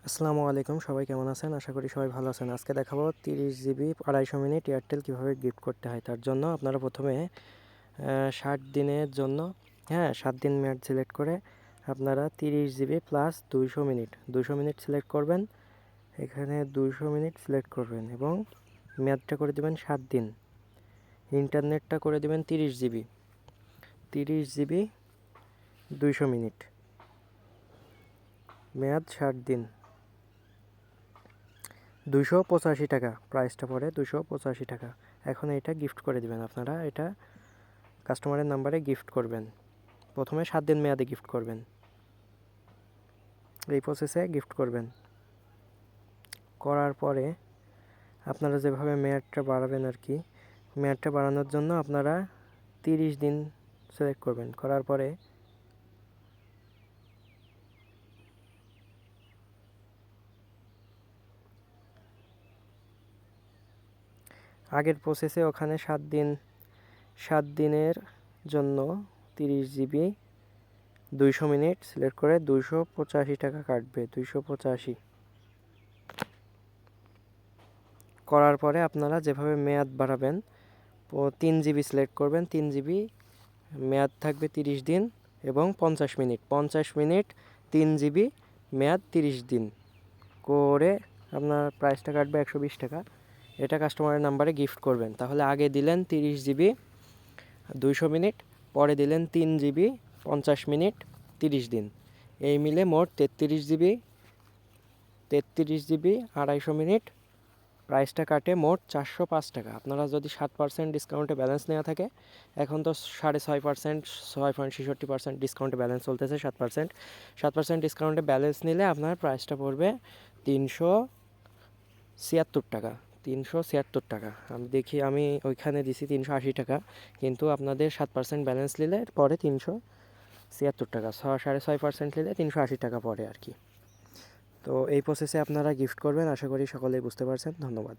আসসালামু আলাইকুম, সবাই কেমন আছেন? আশা করি সবাই ভালো আছেন। আজকে দেখাবো 30 জিবি 250 মিনিট এয়ারটেল কীভাবে গিফট করতে হয়। তার জন্য আপনারা প্রথমে 60 দিনের জন্য 7 দিন মেয়াদ সিলেক্ট করে আপনারা 30 GB plus 200 minute 200 minute select করবেন। এখানে 200 মিনিট সিলেক্ট করবেন এবং মেয়াদটা করে দেবেন 7 দিন। ইন্টারনেটটা করে দেবেন 30 জিবি 200 মিনিট, মেয়াদ 60 দিন, 285 টাকা প্রাইসটা পড়ে, 285 টাকা। এখন এটা গিফট করে দিবেন। আপনারা এটা কাস্টমারের নাম্বারে গিফট করবেন। প্রথমে 7 দিন মেয়াদে গিফট করবেন, এই প্রসেসে গিফট করবেন। করার পরে আপনারা যেভাবে মেয়াদটা বাড়াবেন আর কি, মেয়াদটা বাড়ানোর জন্য আপনারা 30 দিন সিলেক্ট করবেন। করার পরে আগের প্রসেসে ওখানে 7 দিনের জন্য 30 জিবি 200 মিনিট সিলেক্ট করে 285 টাকা কাটবে, 285। করার পরে আপনারা যেভাবে মেয়াদ বাড়াবেন, 3 জিবি সিলেক্ট করবেন। 3 জিবি মেয়াদ থাকবে 30 দিন এবং 50 মিনিট 3 জিবি মেয়াদ 30 দিন করে আপনার প্রাইসটা কাটবে 120 টাকা। এটা কাস্টমারের নাম্বারে গিফট করবেন। তাহলে আগে দিলেন 30 জিবি 200 মিনিট, পরে দিলেন 3 জিবি 50 মিনিট 30 দিন, এই মিলে মোট 33 জিবি 250 মিনিট। প্রাইসটা কাটে মোট 405 টাকা। আপনারা যদি 7% ডিসকাউন্টে ব্যালেন্স নেওয়া থাকে, এখন তো 6.5% 6.66% ডিসকাউন্টে ব্যালেন্স চলতেছে। 7% ডিসকাউন্টে ব্যালেন্স নিলে আপনার প্রাইসটা পড়বে 376 টাকা। 376 টাকা আমি ওইখানে দিছি 380 টাকা, কিন্তু আপনাদের 7% ব্যালেন্স নিলে পরে 376 টাকা, 6.5% নিলে 380 টাকা পড়ে আর কি। তো এই প্রসেসে আপনারা গিফট করবেন। আশা করি সকলেই বুঝতে পারছেন। ধন্যবাদ।